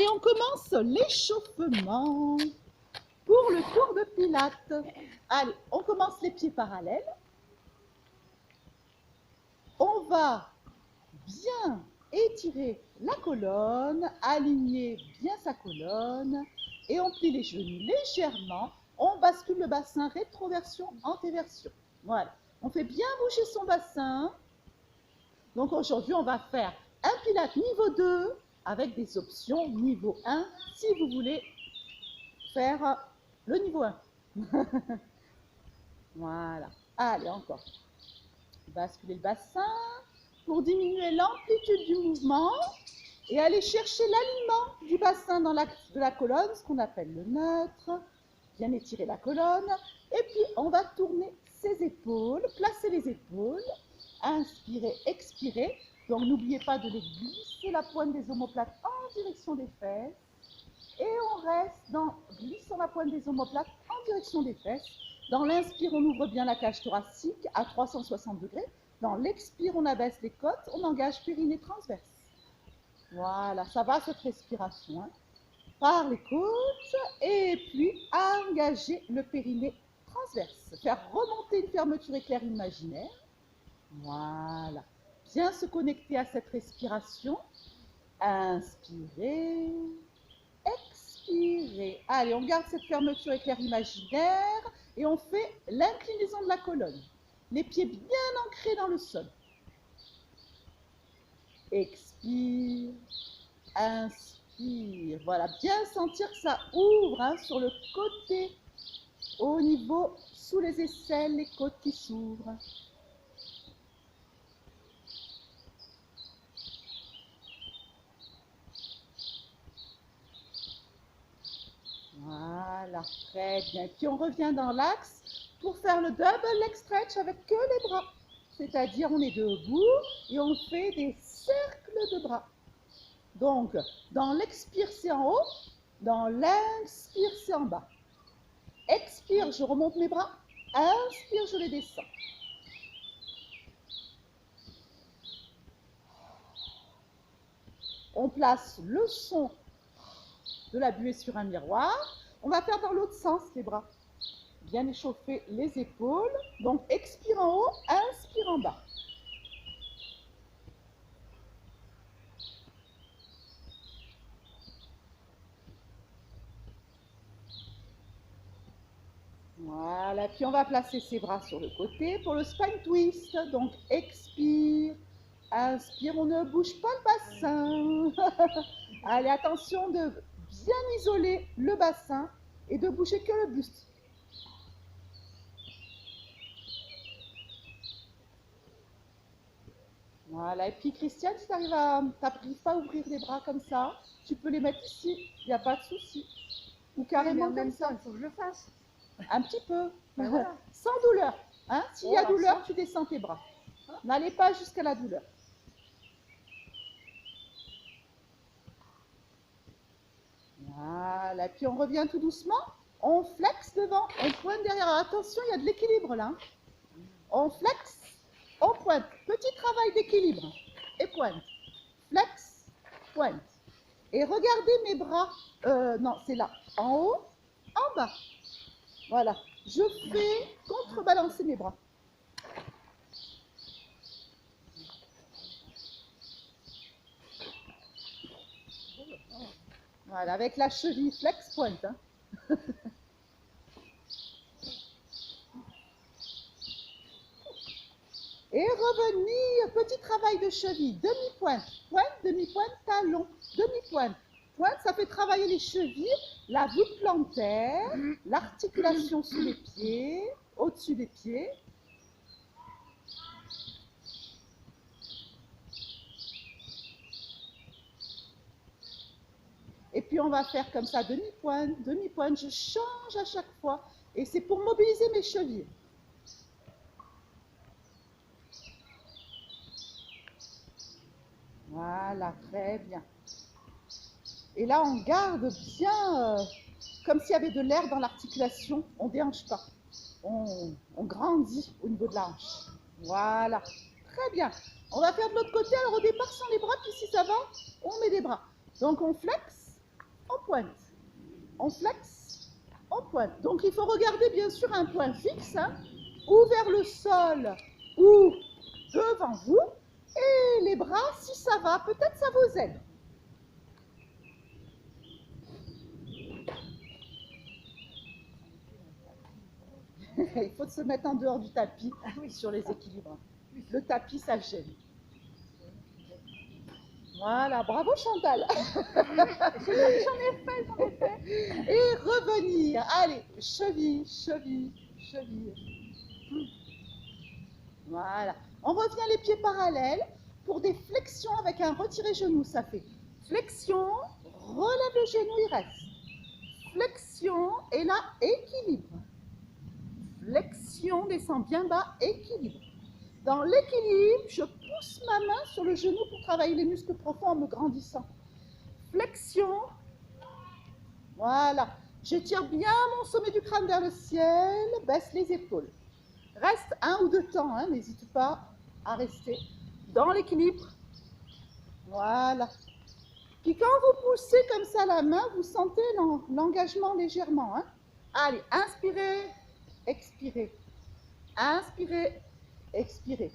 Allez, on commence l'échauffement pour le cours de pilates. Allez, on commence les pieds parallèles. On va bien étirer la colonne, aligner bien sa colonne et on plie les genoux légèrement. On bascule le bassin rétroversion, antéversion. Voilà, on fait bien bouger son bassin. Donc aujourd'hui, on va faire un pilates niveau 2 avec des options niveau 1 si vous voulez faire le niveau 1. Voilà. Allez, encore. Basculer le bassin pour diminuer l'amplitude du mouvement et aller chercher l'alignement du bassin dans l'axe de la colonne, ce qu'on appelle le neutre. Bien étirer la colonne. Et puis, on va tourner ses épaules, placer les épaules. Inspirez, expirez. Donc, n'oubliez pas de les glisser la pointe des omoplates en direction des fesses. Et on reste dans glissant la pointe des omoplates en direction des fesses. Dans l'inspire, on ouvre bien la cage thoracique à 360 degrés. Dans l'expire, on abaisse les côtes, on engage périnée transverse. Voilà, ça va cette respiration. Hein. Par les côtes et puis engager le périnée transverse. Faire remonter une fermeture éclair imaginaire. Voilà. Bien se connecter à cette respiration. Inspirez. Expirez. Allez, on garde cette fermeture éclair imaginaire et on fait l'inclinaison de la colonne. Les pieds bien ancrés dans le sol. Expire. Inspire. Voilà, bien sentir que ça ouvre hein, sur le côté, au niveau, sous les aisselles, les côtes qui s'ouvrent. Voilà, très bien. Puis on revient dans l'axe pour faire le double leg stretch avec que les bras. C'est-à-dire on est debout et on fait des cercles de bras. Donc, dans l'expire, c'est en haut. Dans l'inspire, c'est en bas. Expire, je remonte mes bras. Inspire, je les descends. On place le son de la buée sur un miroir. On va faire dans l'autre sens les bras. Bien échauffer les épaules. Donc, expire en haut, inspire en bas. Voilà, puis on va placer ses bras sur le côté pour le spine twist. Donc, expire, inspire, on ne bouge pas le bassin. Allez, attention de bien isoler le bassin et de bouger que le buste. Voilà, et puis Christiane, si tu n'arrives pas à ouvrir les bras comme ça, tu peux les mettre ici, il n'y a pas de souci. Ou carrément comme ça. Il faut que je le fasse. Un petit peu, ben voilà. Sans douleur. Hein? S'il y a douleur, tu descends tes bras. N'allez pas jusqu'à la douleur. Voilà, puis on revient tout doucement. On flexe devant, on pointe derrière. Alors, attention, il y a de l'équilibre là. On flexe, on pointe. Petit travail d'équilibre. Et pointe. Flex, pointe. Et regardez mes bras. Non, c'est là. En haut, en bas. Voilà. Je fais contrebalancer mes bras. Voilà, avec la cheville flex pointe. Hein. Et revenir, petit travail de cheville, demi-pointe, pointe, demi-pointe, talon, demi-pointe. Pointe, ça fait travailler les chevilles, la voûte plantaire, l'articulation sous les pieds, au-dessus des pieds. Et puis on va faire comme ça, demi-pointe, demi-pointe, je change à chaque fois. Et c'est pour mobiliser mes chevilles. Voilà, très bien. Et là, on garde bien, comme s'il y avait de l'air dans l'articulation. On ne déhanche pas. On grandit au niveau de la hanche. Voilà, très bien. On va faire de l'autre côté. Alors au départ, sans les bras, puis si ça va, on met les bras. Donc on flexe, on pointe. On flexe, on pointe. Donc il faut regarder bien sûr un point fixe, hein, ou vers le sol, ou devant vous. Et les bras, si ça va, peut-être ça vous aide. Il faut se mettre en dehors du tapis sur les équilibres. Le tapis, ça gêne. Voilà, bravo Chantal. J'en ai fait. Et revenir. Allez, cheville, cheville, cheville. Voilà. On revient les pieds parallèles pour des flexions avec un retiré genou. Ça fait flexion, relève le genou, il reste. Flexion, et là, équilibre. Flexion, descend bien bas, équilibre. Dans l'équilibre, je pousse ma main sur le genou pour travailler les muscles profonds en me grandissant. Flexion. Voilà. Je tire bien mon sommet du crâne vers le ciel, baisse les épaules. Reste 1 ou 2 temps, hein, n'hésite pas à rester dans l'équilibre. Voilà. Puis quand vous poussez comme ça la main, vous sentez l'engagement légèrement. Hein. Allez, inspirez, expirez. Inspirez, expirez.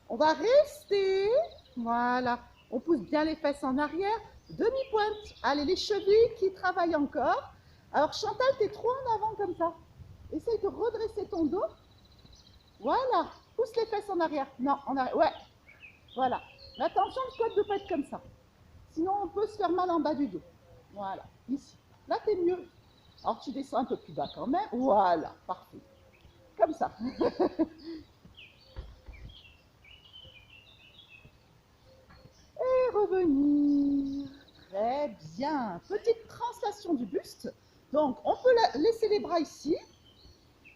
On va rester. Voilà. On pousse bien les fesses en arrière. Demi-pointe. Allez, les chevilles qui travaillent encore. Alors Chantal, tu es trop en avant comme ça. Essaye de redresser ton dos. Voilà. Pousse les fesses en arrière. Non, en arrière. Ouais. Voilà. Mais attention, le code ne peut pas être comme ça. Sinon, on peut se faire mal en bas du dos. Voilà. Ici. Là, tu es mieux. Alors, tu descends un peu plus bas quand même. Voilà. Parfait. Comme ça. Et revenir. Très bien. Petite translation du buste. Donc, on peut laisser les bras ici,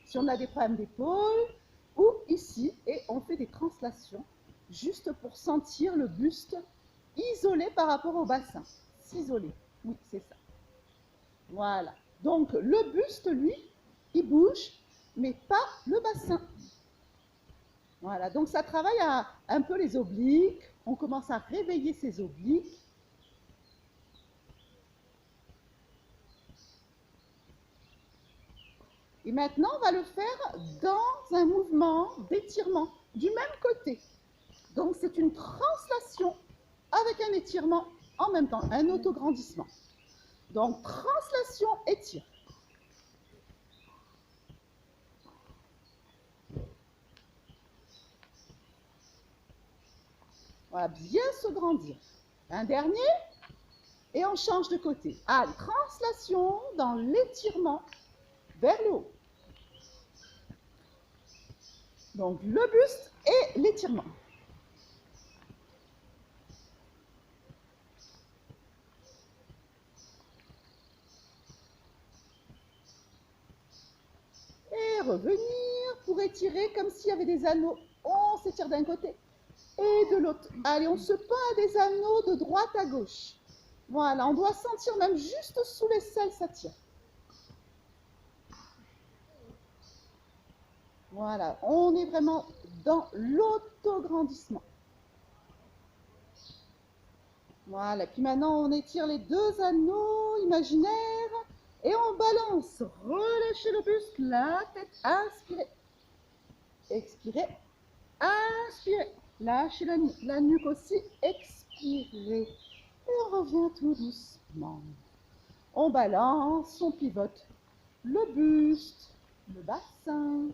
si on a des problèmes d'épaule, ou ici, et on fait des translations, juste pour sentir le buste isolé par rapport au bassin. S'isoler. Oui, c'est ça. Voilà. Donc, le buste, lui, il bouge, mais pas le bassin. Voilà. Donc, ça travaille un peu les obliques. On commence à réveiller ses obliques. Et maintenant, on va le faire dans un mouvement d'étirement du même côté. Donc, c'est une translation avec un étirement en même temps, un autograndissement. Donc, translation, étire. Voilà, bien se grandir. Un dernier, et on change de côté. Allez, translation dans l'étirement vers le haut. Donc, le buste et l'étirement. Et revenir pour étirer comme s'il y avait des anneaux. On s'étire d'un côté et de l'autre. Allez, on se peint des anneaux de droite à gauche. Voilà, on doit sentir même juste sous l'aisselle, ça tire. Voilà, on est vraiment dans l'autograndissement. Voilà, puis maintenant on étire les 2 anneaux imaginaires et on balance. Relâchez le buste, la tête, inspirez. Expirez, inspirez. Lâchez la nuque aussi, expirez. Et on revient tout doucement. On balance, on pivote le buste, le bassin.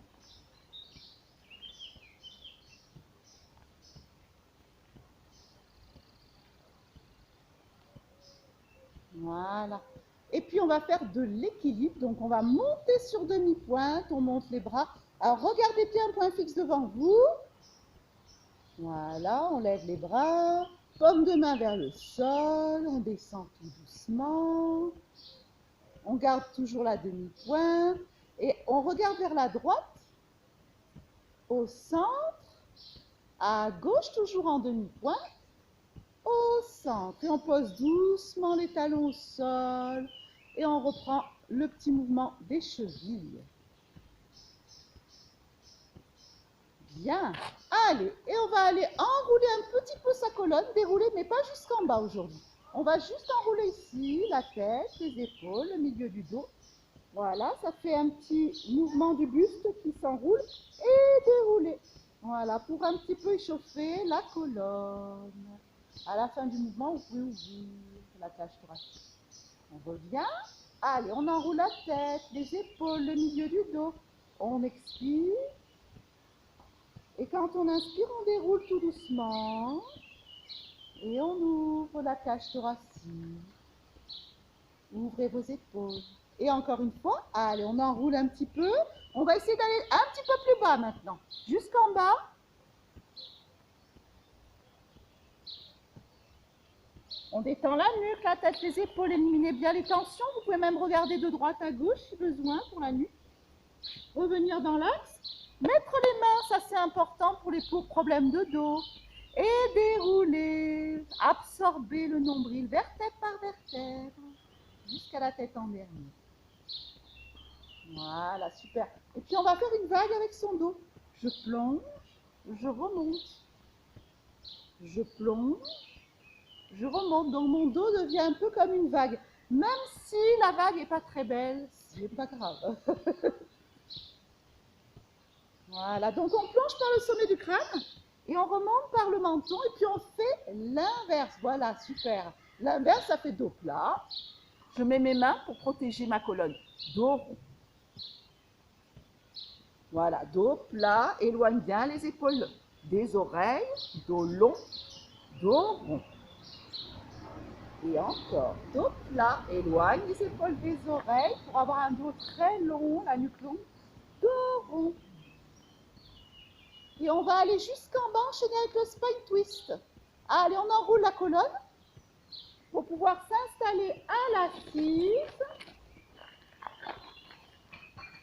Voilà. Et puis, on va faire de l'équilibre. Donc, on va monter sur demi-pointe. On monte les bras. Alors, regardez bien un point fixe devant vous. Voilà, on lève les bras. Paume de main vers le sol. On descend tout doucement. On garde toujours la demi-pointe. Et on regarde vers la droite. Au centre. À gauche, toujours en demi-pointe. Au centre. Et on pose doucement les talons au sol. Et on reprend le petit mouvement des chevilles. Bien. Allez, et on va aller enrouler un colonne, dérouler, mais pas jusqu'en bas aujourd'hui. On va juste enrouler ici, la tête, les épaules, le milieu du dos. Voilà, ça fait un petit mouvement du buste qui s'enroule et dérouler. Voilà, pour un petit peu échauffer la colonne. À la fin du mouvement, vous pouvez ouvrir la cage thoracique. On revient. Allez, on enroule la tête, les épaules, le milieu du dos. On expire. Et quand on inspire, on déroule tout doucement. Et on ouvre la cage thoracique. Ouvrez vos épaules. Et encore une fois, allez, on enroule un petit peu. On va essayer d'aller un petit peu plus bas maintenant. Jusqu'en bas. On détend la nuque, la tête, les épaules, éliminez bien les tensions. Vous pouvez même regarder de droite à gauche si besoin pour la nuque. Revenir dans l'axe. Mettre les mains, ça c'est important pour les problèmes de dos. Et dérouler. Absorber le nombril vertèbre par vertèbre. Jusqu'à la tête en dernier. Voilà, super. Et puis on va faire une vague avec son dos. Je plonge, je remonte. Je plonge, je remonte. Donc mon dos devient un peu comme une vague. Même si la vague n'est pas très belle, c'est pas grave. Voilà, donc on plonge par le sommet du crâne et on remonte par le menton et puis on fait l'inverse. Voilà, super. L'inverse, ça fait dos plat. Je mets mes mains pour protéger ma colonne. Dos rond. Voilà, dos plat, éloigne bien les épaules des oreilles, dos long, dos rond. Et encore, dos plat, éloigne les épaules des oreilles pour avoir un dos très long, la nuque longue, dos rond. Et on va aller jusqu'en bas, enchaîner avec le spine twist. Allez, on enroule la colonne pour pouvoir s'installer à l'assise.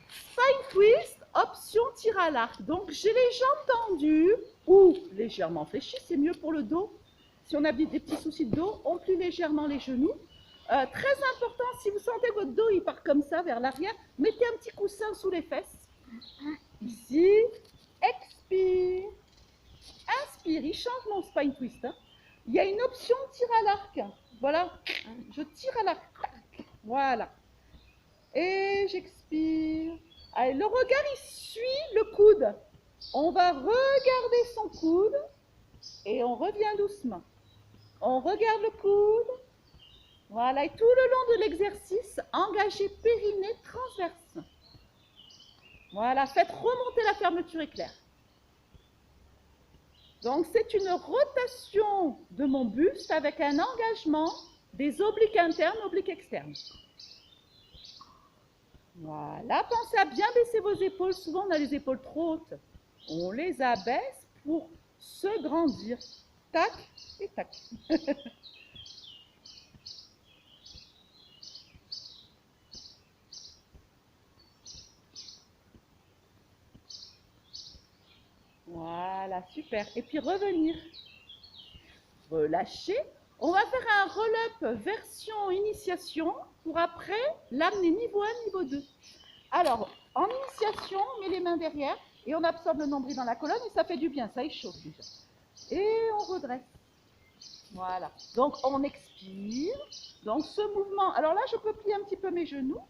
Spine twist, option tir à l'arc. Donc j'ai les jambes tendues ou légèrement fléchies, c'est mieux pour le dos. Si on a des petits soucis de dos, on plie légèrement les genoux. Très important, si vous sentez votre dos il part comme ça vers l'arrière, mettez un petit coussin sous les fesses. Ici, expire. Inspire, il change mon spine twist. Hein. Il y a une option tir à l'arc. Voilà, je tire à l'arc. Voilà. Et j'expire. Allez, le regard, il suit le coude. On va regarder son coude et on revient doucement. On regarde le coude. Voilà, et tout le long de l'exercice, engagez périnée transverse. Voilà, faites remonter la fermeture éclair. Donc, c'est une rotation de mon buste avec un engagement des obliques internes, obliques externes. Voilà, pensez à bien baisser vos épaules. Souvent, on a les épaules trop hautes. On les abaisse pour se grandir. Tac et tac. Voilà, super. Et puis revenir. Relâcher. On va faire un roll-up version initiation pour après l'amener niveau 1, niveau 2. Alors, en initiation, on met les mains derrière et on absorbe le nombril dans la colonne et ça fait du bien, ça échauffe déjà. Et on redresse. Voilà. Donc, on expire. Donc, ce mouvement, alors là, je peux plier un petit peu mes genoux.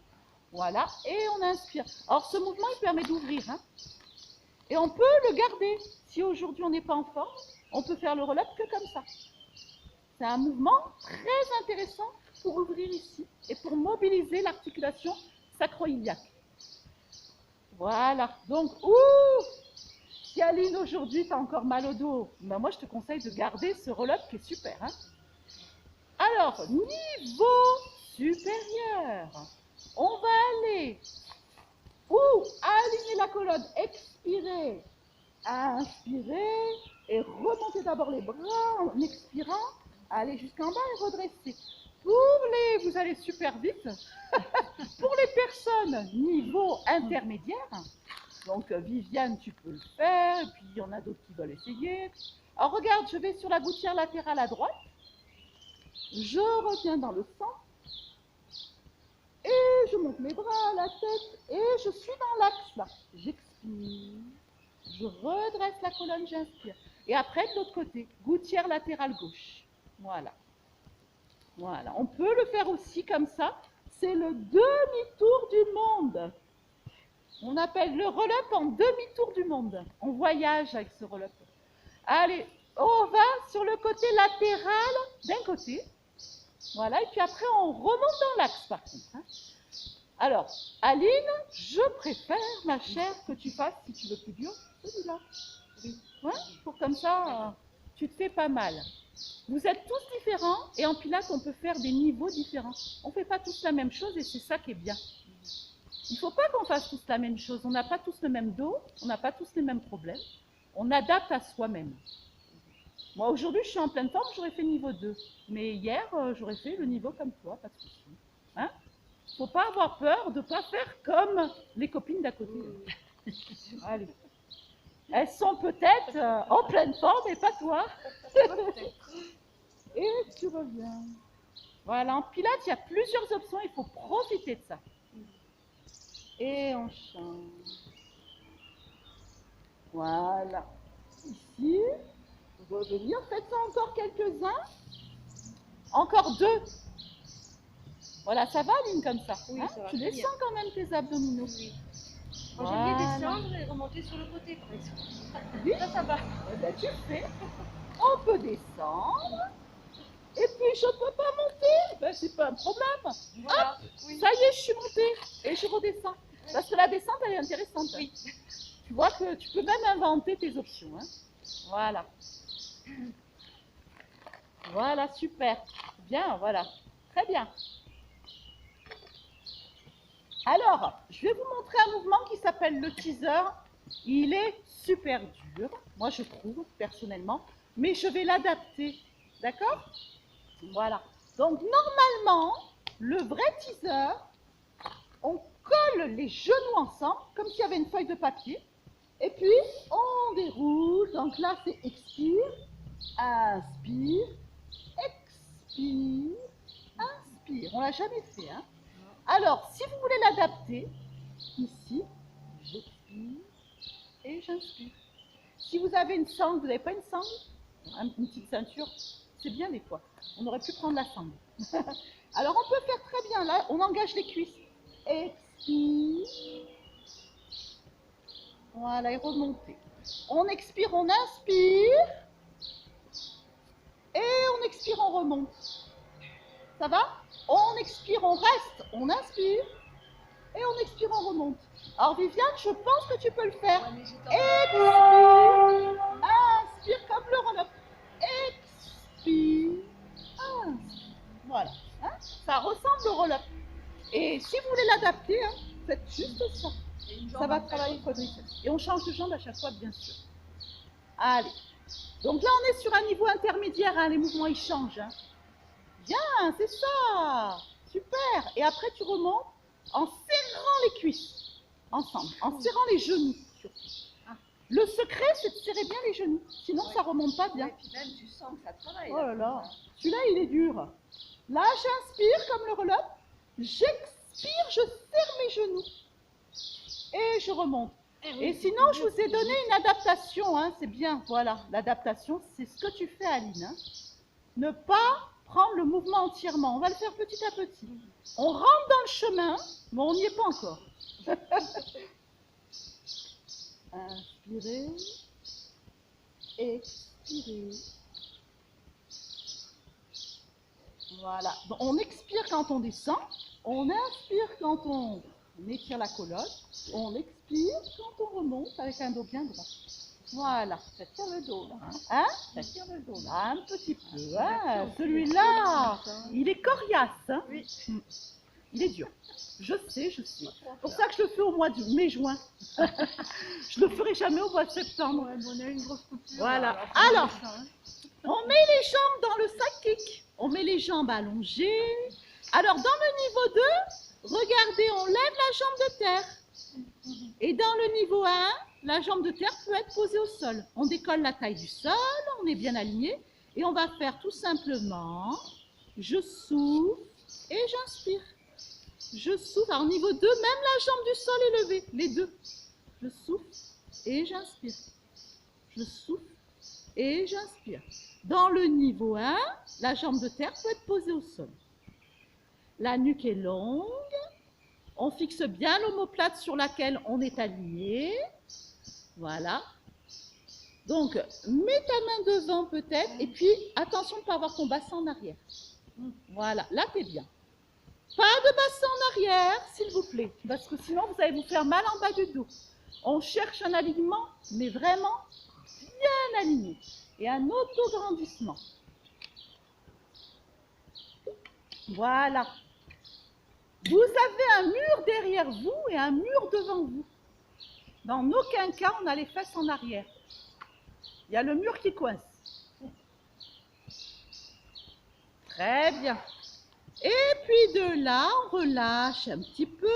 Voilà. Et on inspire. Alors, ce mouvement, il permet d'ouvrir. Hein. Et on peut le garder. Si aujourd'hui, on n'est pas en forme, on peut faire le roll-up que comme ça. C'est un mouvement très intéressant pour ouvrir ici et pour mobiliser l'articulation sacro-iliaque. Voilà. Donc, si Aline, aujourd'hui, tu as encore mal au dos, ben moi, je te conseille de garder ce roll-up qui est super. Hein. Alors, niveau supérieur, on va aller aligner la colonne, expirer, inspirer et remonter d'abord les bras en expirant, aller jusqu'en bas et redresser. Vous allez super vite. Pour les personnes niveau intermédiaire, donc Viviane, tu peux le faire, et puis il y en a d'autres qui veulent essayer. Alors regarde, je vais sur la gouttière latérale à droite, je reviens dans le centre, et je monte mes bras, la tête, et je suis dans l'axe là. J'expire, je redresse la colonne, j'inspire. Et après, de l'autre côté, gouttière latérale gauche. Voilà. Voilà. On peut le faire aussi comme ça. C'est le demi-tour du monde. On appelle le roll-up en demi-tour du monde. On voyage avec ce roll-up. Allez, on va sur le côté latéral d'un côté. Voilà, et puis après, on remonte dans l'axe, par contre. Hein. Alors, Aline, je préfère, ma chère, que tu fasses, si tu veux plus dur, celui-là. Ouais, pour comme ça, tu te fais pas mal. Vous êtes tous différents, et en pilates, on peut faire des niveaux différents. On ne fait pas tous la même chose, et c'est ça qui est bien. Il ne faut pas qu'on fasse tous la même chose. On n'a pas tous le même dos, on n'a pas tous les mêmes problèmes. On adapte à soi-même. Moi, aujourd'hui, je suis en pleine forme, j'aurais fait niveau 2. Mais hier, j'aurais fait le niveau comme toi, pas de souci. Hein? Il ne faut pas avoir peur de ne pas faire comme les copines d'à côté. Allez. Elles sont peut-être en pleine forme, mais pas toi. Et tu reviens. Voilà, en pilates, il y a plusieurs options, il faut profiter de ça. Et on change. Voilà. Ici, revenir, faites ça encore quelques-uns. Encore 2. Voilà, ça va, Aline, comme ça. Oui, hein, ça va tu très descends quand même tes abdominaux. Oui. Moi, j'aime bien descendre et remonter sur le côté, par exemple. Oui. Ça va. Eh ben, tu fais. On peut descendre. Et puis, je ne peux pas monter. Ben, c'est pas un problème. Voilà. Hop, Oui. ça y est, je suis montée. Et je redescends. Parce que la descente, elle est intéressante. Oui. Tu vois que tu peux même inventer tes options. Hein. Voilà. Voilà, super. Bien, voilà. Très bien. Alors, je vais vous montrer un mouvement qui s'appelle le teaser. Il est super dur, moi je trouve, personnellement, mais je vais l'adapter. D'accord? Voilà. Donc, normalement, le vrai teaser, on colle les genoux ensemble, comme s'il y avait une feuille de papier. Et puis, on déroule. Donc là, c'est expire, inspire, expire, inspire. On l'a jamais fait, hein? Alors, si vous voulez l'adapter, ici, j'expire et j'inspire. Si vous avez une sangle, vous n'avez pas une sangle, une petite ceinture, c'est bien des fois. On aurait pu prendre la sangle. Alors, on peut faire très bien. Là, on engage les cuisses. Expire. Voilà, et remonter. On expire, on inspire. Et on expire, on remonte. Ça va? On expire, on reste, on inspire. Et on expire, on remonte. Alors Viviane, je pense que tu peux le faire. Expire, inspire comme le roll-up. Expire, inspire. Voilà. Hein? Ça ressemble au roll-up. Et si vous voulez l'adapter, hein, faites juste ça. Ça va travailler le quadriceps. Et on change de jambe à chaque fois, bien sûr. Allez. Donc là, on est sur un niveau intermédiaire. Hein, les mouvements, ils changent. Hein. Bien, c'est ça. Super. Et après, tu remontes en serrant les cuisses ensemble, en serrant les genoux surtout. Le secret, c'est de serrer bien les genoux, sinon ça remonte pas bien. Et puis même, tu sens que ça travaille. Oh là là, celui-là, il est dur. Là, j'inspire comme le roll-up, j'expire, je serre mes genoux et je remonte. Et sinon, je vous ai donné une adaptation, hein, c'est bien, voilà, l'adaptation, c'est ce que tu fais, Aline. Hein. Ne pas prendre le mouvement entièrement, on va le faire petit à petit. On rentre dans le chemin, mais on n'y est pas encore. Inspirez, expirez. Voilà. Donc, on expire quand on descend, on inspire quand on étire la colonne, on expire quand on remonte avec un dos bien droit. Voilà, ça tire le dos là. Hein? Ça tire le dos là, un petit peu. Hein? Celui-là, il est coriace. Hein? Oui. Il est dur. Je sais, je sais. C'est pour ça que je le fais au mois de mai-juin. Je le ferai jamais au mois de septembre. Ouais, on a une grosse coupure. Voilà. Alors, on met les jambes dans le sac kick. On met les jambes allongées. Alors, dans le niveau 2, regardez, on lève la jambe de terre. Et dans le niveau 1, la jambe de terre peut être posée au sol. On décolle la taille du sol, on est bien aligné. Et on va faire tout simplement, je souffle et j'inspire. Je souffle. Alors, niveau 2, même la jambe du sol est levée. Les deux. Je souffle et j'inspire. Je souffle et j'inspire. Dans le niveau 1, la jambe de terre peut être posée au sol. La nuque est longue. On fixe bien l'omoplate sur laquelle on est aligné. Voilà. Donc, mets ta main devant peut-être, et puis attention de ne pas avoir ton bassin en arrière. Voilà, là t'es bien. Pas de bassin en arrière, s'il vous plaît, parce que sinon vous allez vous faire mal en bas du dos. On cherche un alignement, mais vraiment bien aligné, et un auto-grandissement. Voilà. Vous avez un mur derrière vous et un mur devant vous. Dans aucun cas, on a les fesses en arrière. Il y a le mur qui coince. Très bien. Et puis de là, on relâche un petit peu.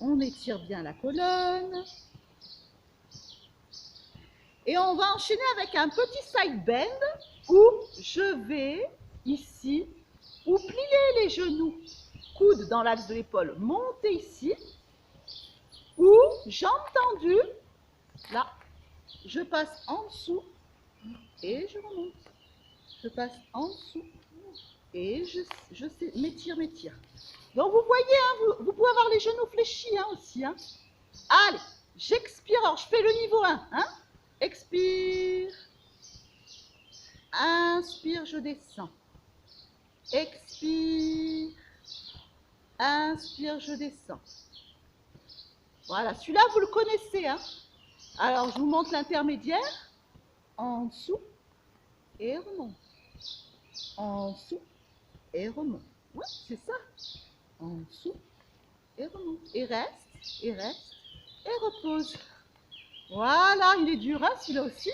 On étire bien la colonne. Et on va enchaîner avec un petit side bend où je vais ici, ou plier les genoux, coude dans l'axe de l'épaule, monter ici, ou jambes tendues, là, je passe en dessous et je remonte. Je passe en dessous et je m'étire. Donc vous voyez, hein, vous pouvez avoir les genoux fléchis hein, aussi. Hein. Allez, j'expire, alors je fais le niveau 1. Hein. Expire. Inspire, je descends. Expire. Inspire, je descends. Voilà, celui-là, vous le connaissez. Hein. Alors, je vous montre l'intermédiaire. En dessous et remonte. En dessous et remonte. Ouais, c'est ça. En dessous et remonte. Et reste, et repose. Voilà, il est dur, hein, celui-là aussi.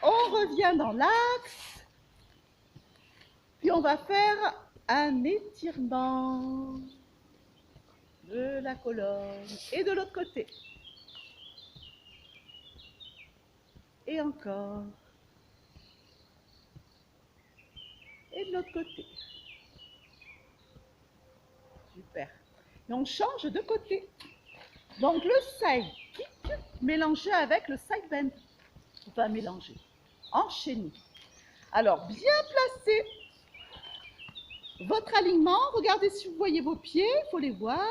On revient dans l'axe. Puis on va faire un étirement de la colonne. Et de l'autre côté. Et encore. Et de l'autre côté. Super. Et on change de côté. Donc le side kick mélangé avec le side bend. Enfin mélanger. Enchaîner. Alors bien placer votre alignement. Regardez si vous voyez vos pieds. Il faut les voir.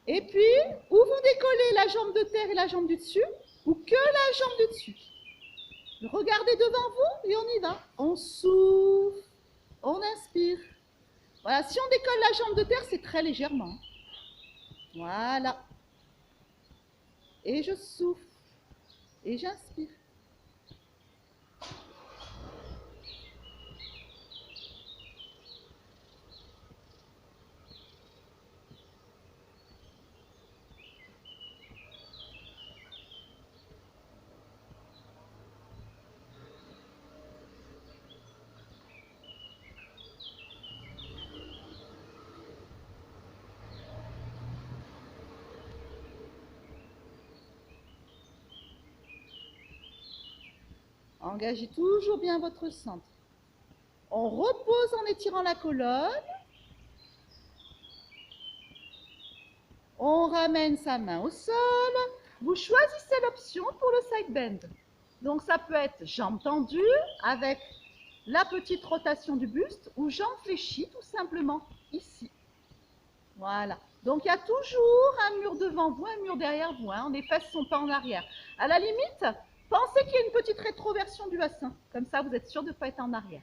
Et puis, ou vous décollez la jambe de terre et la jambe du dessus, ou que la jambe du dessus. Regardez devant vous et on y va. On souffle, on inspire. Voilà, si on décolle la jambe de terre, c'est très légèrement. Voilà. Et je souffle. Et j'inspire. Engagez toujours bien votre centre. On repose en étirant la colonne. On ramène sa main au sol. Vous choisissez l'option pour le side bend. Donc ça peut être jambes tendues avec la petite rotation du buste ou jambes fléchies tout simplement ici. Voilà. Donc il y a toujours un mur devant vous, un mur derrière vous. Hein. Les fesses ne sont pas en arrière. À la limite, pensez qu'il y a une petite rétroversion du bassin. Comme ça, vous êtes sûr de ne pas être en arrière.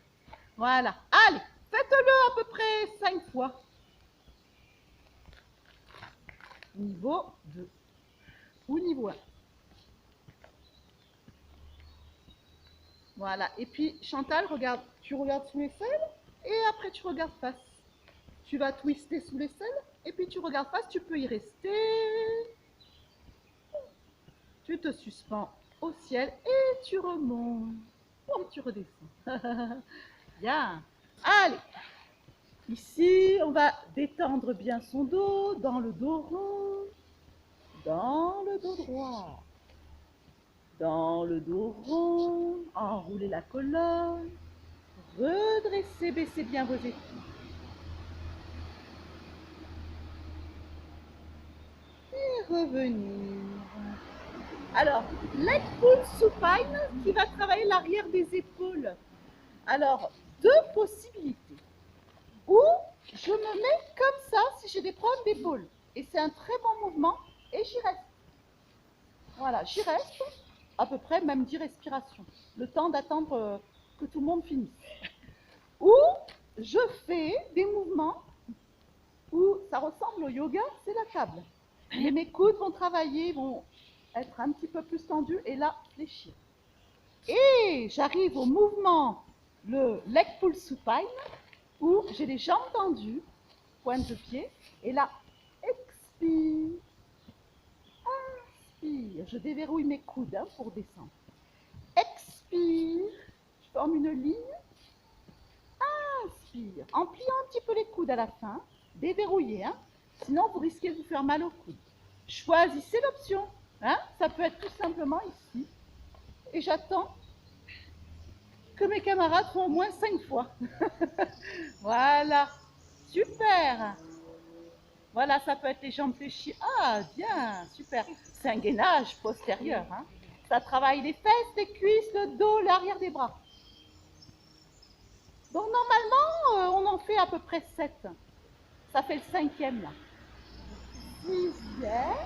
Voilà. Allez, faites-le à peu près 5 fois. Niveau 2 ou niveau 1. Voilà. Et puis, Chantal, regarde, tu regardes sous l'aisselle et après tu regardes face. Tu vas twister sous l'aisselle et puis tu regardes face, tu peux y rester. Tu te suspends au ciel et tu remontes. Et tu redescends. Bien. Allez. Ici, on va détendre bien son dos, dans le dos rond, dans le dos droit, dans le dos rond, enroulez la colonne, redressez, baissez bien vos épaules. Et revenir. Alors, leg pull supine qui va travailler l'arrière des épaules. Alors, deux possibilités. Ou je me mets comme ça si j'ai des problèmes d'épaule. Et c'est un très bon mouvement et j'y reste. Voilà, j'y reste à peu près même 10 respirations. Le temps d'attendre que tout le monde finisse. Ou je fais des mouvements où ça ressemble au yoga, c'est la table. Mais mes coudes vont travailler, vont être un petit peu plus tendus et là, fléchir. Et j'arrive au mouvement, le leg pull supine, où j'ai les jambes tendues, pointe de pied, et là, expire, inspire. Je déverrouille mes coudes pour descendre. Expire, je forme une ligne, inspire. En pliant un petit peu les coudes à la fin, déverrouillez, sinon vous risquez de vous faire mal aux coudes. Choisissez l'option, ça peut être tout simplement ici. Et j'attends que mes camarades font au moins 5 fois. Voilà, super. Voilà, ça peut être les jambes fléchies. Ah, bien, super. C'est un gainage postérieur. Ça travaille les fesses, les cuisses, le dos, l'arrière des bras. Donc normalement, on en fait à peu près 7. Ça fait le 5e là. 6e.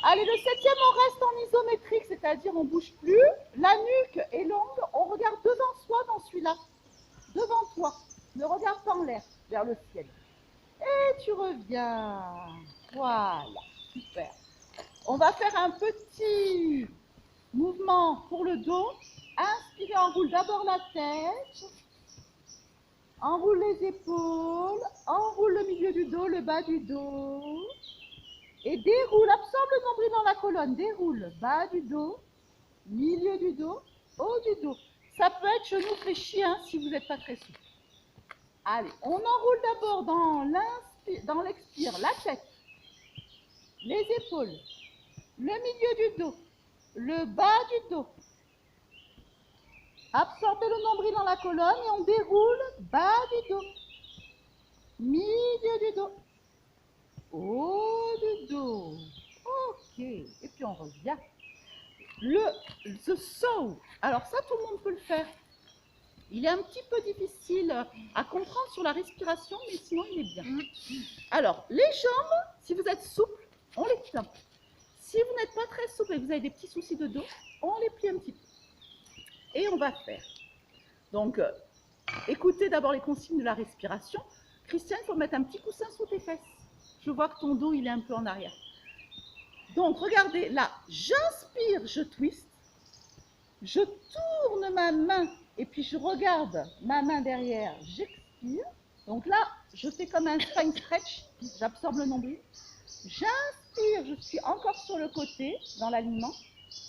Allez, le 7e, on reste en isométrique, c'est-à-dire on ne bouge plus. La nuque est longue, on regarde devant soi dans celui-là. Devant toi. Ne regarde pas en l'air, vers le ciel. Et tu reviens. Voilà, super. On va faire un petit mouvement pour le dos. Inspirez, enroule d'abord la tête. Enroule les épaules. Enroule le milieu du dos, le bas du dos. Et déroule, absorbe le nombril dans la colonne. Déroule, bas du dos, milieu du dos, haut du dos. Ça peut être genou fléchi si vous n'êtes pas très souple. Allez, on enroule d'abord dans l'expire la tête, les épaules, le milieu du dos, le bas du dos. Absorbez le nombril dans la colonne et on déroule bas du dos, milieu du dos, haut du dos. Ok, et puis on revient. The saw, alors ça tout le monde peut le faire. Il est un petit peu difficile à comprendre sur la respiration, mais sinon il est bien. Alors, les jambes, si vous êtes souple, on les tient. Si vous n'êtes pas très souple et que vous avez des petits soucis de dos, on les plie un petit peu. Et on va faire. Donc, écoutez d'abord les consignes de la respiration. Christiane, il faut mettre un petit coussin sous tes fesses. Je vois que ton dos, il est un peu en arrière. Donc, regardez, là, j'inspire, je twist. Je tourne ma main et puis je regarde ma main derrière, j'expire. Donc là, je fais comme un spine stretch, j'absorbe le nombril. J'inspire, je suis encore sur le côté, dans l'alignement.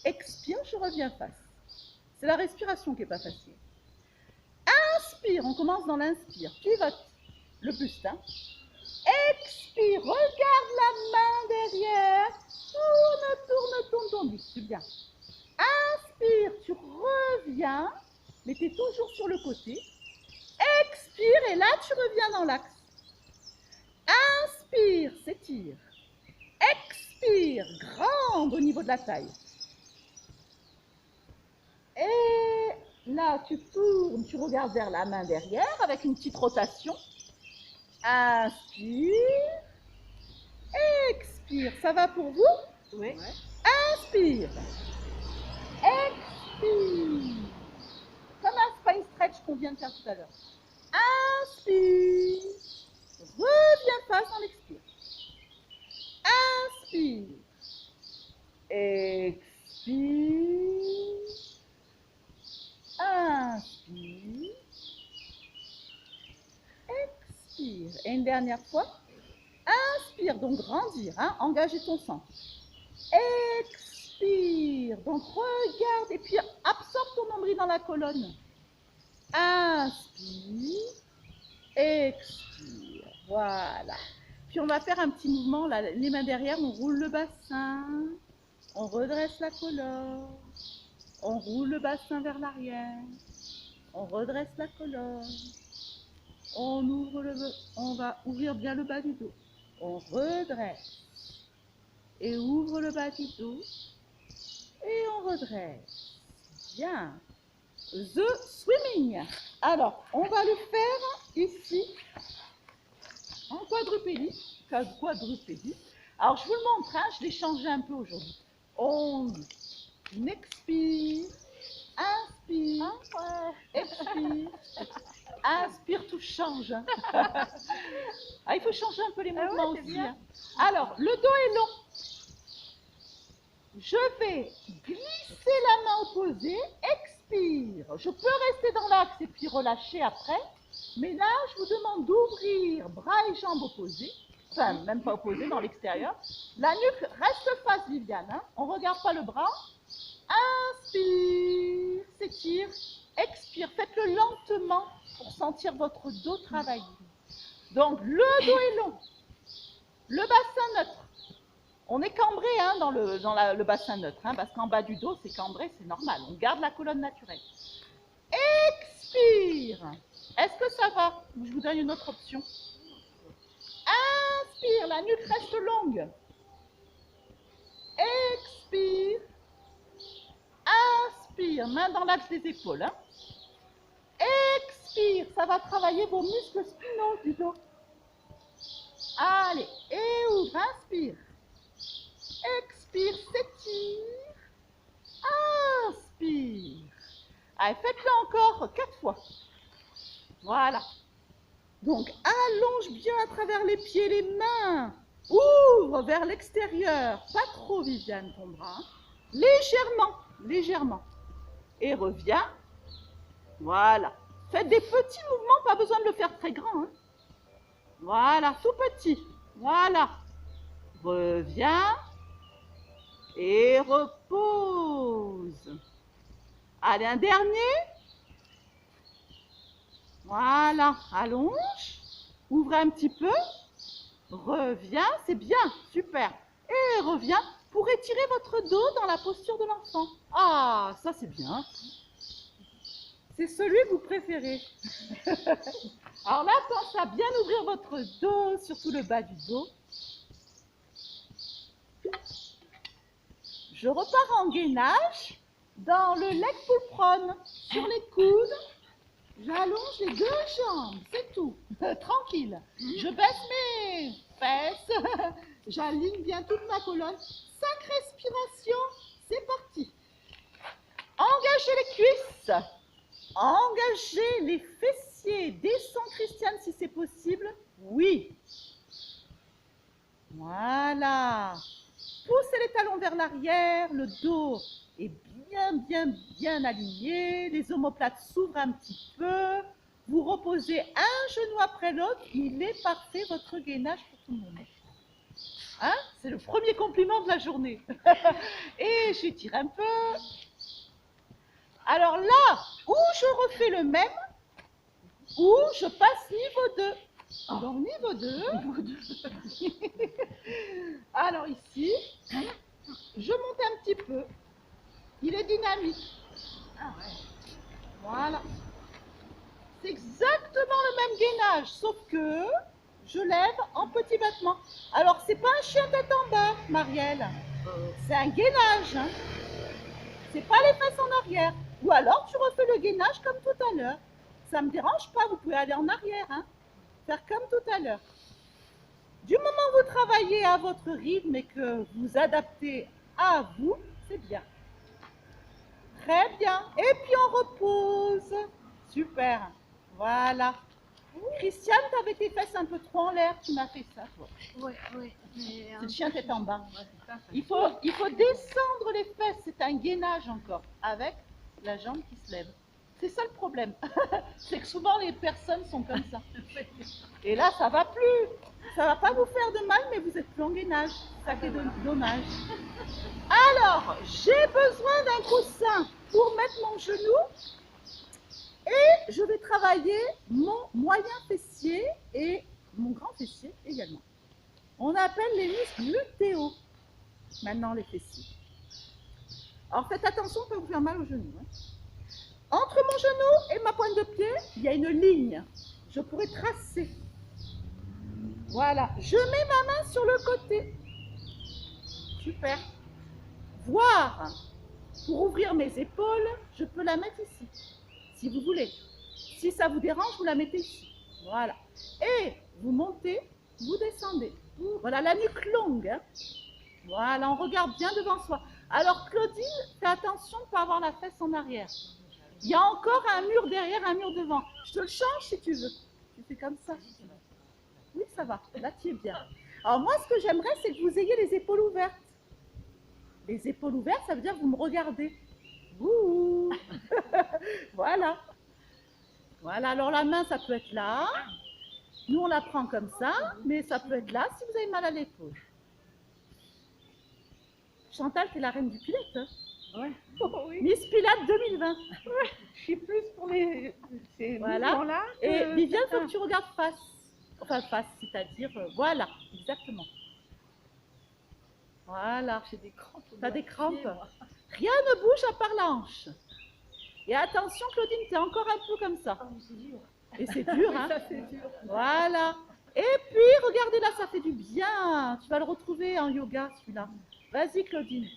Expire, je reviens face. C'est la respiration qui n'est pas facile. Inspire, on commence dans l'inspire. Pivote, le buste. Expire, regarde la main derrière. Tourne. C'est bien. Inspire, tu reviens, mais tu es toujours sur le côté. Expire, et là, tu reviens dans l'axe. Inspire, s'étire. Expire, grande au niveau de la taille. Et là, tu tournes, tu regardes vers la main derrière avec une petite rotation. Inspire. Expire. Ça va pour vous? Oui. Inspire. Expire. Comme un spine stretch qu'on vient de faire tout à l'heure. Inspire. Reviens face en expire. Inspire. Expire. Inspire. Expire. Et une dernière fois. Inspire, donc grandir, engager ton sang. Expire, donc regarde et puis absorbe ton nombril dans la colonne. Inspire, expire, voilà. Puis on va faire un petit mouvement, là, les mains derrière, on roule le bassin, on redresse la colonne, on roule le bassin vers l'arrière, on redresse la colonne, on va ouvrir bien le bas du dos, on redresse. Et ouvre le bas du dos. Et on redresse. Bien. The swimming. Alors, on va le faire ici, en quadrupédie. Quadrupédie. Alors, je vous le montre, hein, je l'ai changé un peu aujourd'hui. On expire, inspire, expire, inspire, tout change. Ah, il faut changer un peu les mouvements aussi. Hein. Alors, le dos est long. Je vais glisser la main opposée, expire. Je peux rester dans l'axe et puis relâcher après. Mais là, je vous demande d'ouvrir bras et jambes opposés. Enfin, même pas opposés, dans l'extérieur. La nuque reste face, Viviane. Hein. On ne regarde pas le bras. Inspire, s'étire, expire. Faites-le lentement pour sentir votre dos travailler. Donc, le dos est long. Le bassin neutre. On est cambré hein, dans le bassin neutre, hein, parce qu'en bas du dos, c'est cambré, c'est normal. On garde la colonne naturelle. Expire. Est-ce que ça va? Je vous donne une autre option. Inspire, la nuque reste longue. Expire. Inspire, main dans l'axe des épaules. Hein. Expire, ça va travailler vos muscles spinaux du dos. Allez, et ouvre, inspire. Expire, s'étire. Inspire. Allez, faites-le encore 4 fois. Voilà. Donc, allonge bien à travers les pieds, les mains. Ouvre vers l'extérieur. Pas trop, Viviane, ton bras. Légèrement, légèrement. Et reviens. Voilà. Faites des petits mouvements, pas besoin de le faire très grand. Hein. Voilà, tout petit. Voilà. Reviens. Et repose. Allez, un dernier. Voilà, allonge. Ouvrez un petit peu. Reviens, c'est bien, super. Et reviens pour étirer votre dos dans la posture de l'enfant. Ah, ça c'est bien. C'est celui que vous préférez. Alors là, pensez à bien ouvrir votre dos, surtout le bas du dos. Je repars en gainage dans le leg pull prone. Sur les coudes, j'allonge les 2 jambes, c'est tout. Tranquille. Je baisse mes fesses. J'aligne bien toute ma colonne. 5 respirations, c'est parti. Engagez les cuisses. Engagez les fessiers. Descends, Christiane, si c'est possible. Oui. Voilà. Poussez les talons vers l'arrière, le dos est bien aligné, les omoplates s'ouvrent un petit peu, vous reposez un genou après l'autre, il est parfait votre gainage pour tout le monde. Hein? C'est le premier compliment de la journée. Et j'étire un peu. Alors là, où je refais le même, ou je passe niveau 2. Donc niveau 2. Alors ici, je monte un petit peu. Il est dynamique. Voilà. C'est exactement le même gainage, sauf que je lève en petits battements. Alors c'est pas un chien tête en bas, Marielle. C'est un gainage. Hein. C'est pas les fesses en arrière. Ou alors tu refais le gainage comme tout à l'heure. Ça me dérange pas, vous pouvez aller en arrière. Hein. Faire comme tout à l'heure. Du moment où vous travaillez à votre rythme et que vous adaptez à vous, c'est bien. Très bien. Et puis on repose. Super. Voilà. Christiane, tu avais tes fesses un peu trop en l'air, tu m'as fait ça, toi. Oui. C'est le chien tête en bas. Il faut descendre les fesses, c'est un gainage encore, avec la jambe qui se lève. C'est ça le problème. C'est que souvent les personnes sont comme ça. Et là, ça va plus. Ça va pas vous faire de mal, mais vous êtes plus en gainage. Ça qui est dommage. Alors, j'ai besoin d'un coussin pour mettre mon genou. Et je vais travailler mon moyen fessier et mon grand fessier également. On appelle les muscles lutéaux. Maintenant, les fessiers. Alors, faites attention, ça peut vous faire mal au genou. Hein. Entre mon genou et ma pointe de pied, il y a une ligne. Je pourrais tracer. Voilà. Je mets ma main sur le côté. Super. Voire, pour ouvrir mes épaules, je peux la mettre ici, si vous voulez. Si ça vous dérange, vous la mettez ici. Voilà. Et vous montez, vous descendez. Voilà, la nuque longue. Hein. Voilà, on regarde bien devant soi. Alors, Claudine, fais attention de ne pas avoir la fesse en arrière. Il y a encore un mur derrière, un mur devant. Je te le change si tu veux. Tu fais comme ça. Oui, ça va. Là, tu es bien. Alors, moi, ce que j'aimerais, c'est que vous ayez les épaules ouvertes. Les épaules ouvertes, ça veut dire que vous me regardez. Ouh. Voilà. Voilà, alors la main, ça peut être là. Nous, on la prend comme ça, mais ça peut être là si vous avez mal à l'épaule. Chantal, t'es la reine du Pilate. Hein. Ouais. Oui. Miss Pilate 2020. Je suis plus pour ces Voilà. mouvements-là. Et Viviane, il faut que tu regardes face. Enfin, face, c'est-à-dire, voilà, exactement. Voilà. J'ai des crampes. T'as des crampes. Rien ne bouge à part la hanche. Et attention, Claudine, t'es encore un peu comme ça. Oh, c'est dur. Et c'est dur, hein. Ça, c'est dur. Voilà. Et puis, regardez là, ça fait du bien. Tu vas le retrouver en yoga, celui-là. Vas-y, Claudine.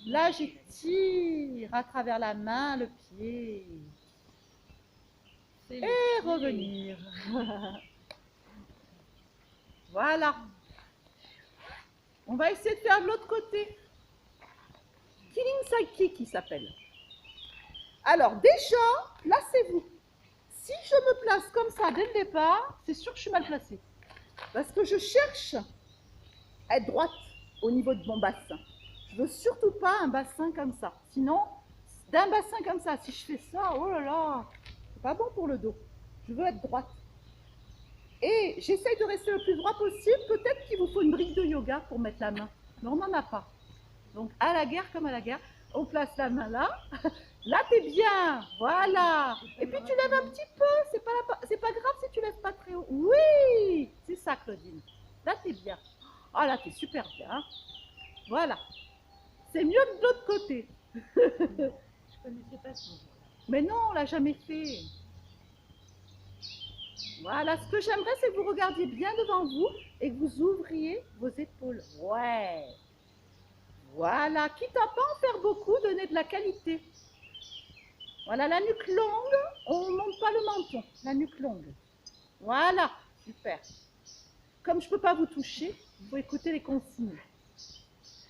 Là, j'étire à travers la main, le pied. Et revenir. Voilà. On va essayer de faire de l'autre côté. Killing Sidekick, il s'appelle. Alors, déjà, placez-vous. Si je me place comme ça dès le départ, c'est sûr que je suis mal placée. Parce que je cherche à être droite au niveau de mon bassin. Je veux surtout pas un bassin comme ça. Sinon, d'un bassin comme ça, si je fais ça, oh là là, c'est pas bon pour le dos. Je veux être droite. Et j'essaye de rester le plus droit possible. Peut-être qu'il vous faut une brique de yoga pour mettre la main. Mais on n'en a pas. Donc, à la guerre comme à la guerre, on place la main là. Là, t'es bien. Voilà. Et puis, tu lèves un petit peu. C'est pas grave si tu lèves pas très haut. Oui, c'est ça, Claudine. Là, t'es bien. Ah, là, t'es super bien. Voilà. C'est mieux que de l'autre côté. Je connaissais pas ça. Mais non, on l'a jamais fait. Voilà, ce que j'aimerais, c'est que vous regardiez bien devant vous et que vous ouvriez vos épaules. Ouais. Voilà, quitte à pas en faire beaucoup, donnez de la qualité. Voilà, la nuque longue, on ne monte pas le menton, la nuque longue. Voilà, super. Comme je ne peux pas vous toucher, il faut écouter les consignes.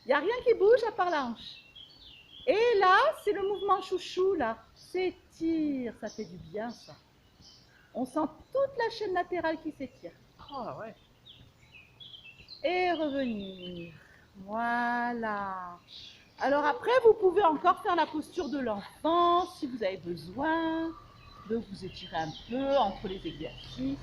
Il n'y a rien qui bouge à part la hanche. Et là, c'est le mouvement chouchou, là. S'étire, ça fait du bien, ça. On sent toute la chaîne latérale qui s'étire. Oh, ouais. Et revenir. Voilà. Alors après, vous pouvez encore faire la posture de l'enfant si vous avez besoin de vous étirer un peu entre les exercices.